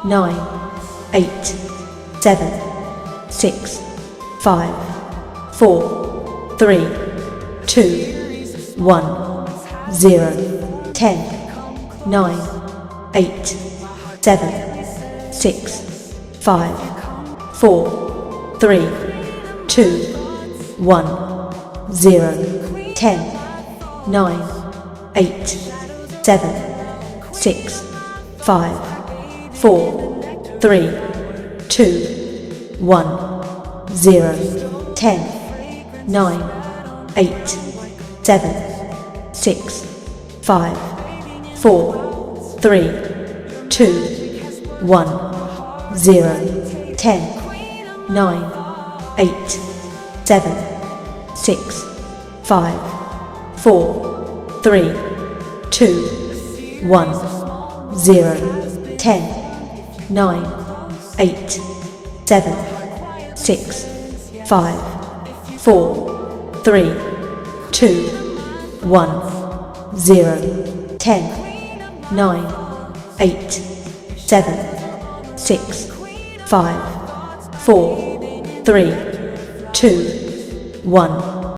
9, 8, 7, 6, 5, 4, 3, 2, 1, 0, 10, 9, 8, 7, 6, 5, 4, 3, 2, 1, 0, 10, 9, 8, 7, 6, 5, 4, 3, 2, 1, 0, 10, 9, 8, 7, 6, 5, 4, 3, 2, 1, 0, 10, 9, 8, 7, 6, 5, 4, 3, 2, 1, 0, 10, 9, 8, 7, 6, 5, 4, 3, 2, 1, 0, 10, 9, 8, 7, 6, 5, 4, 3, 2, 1,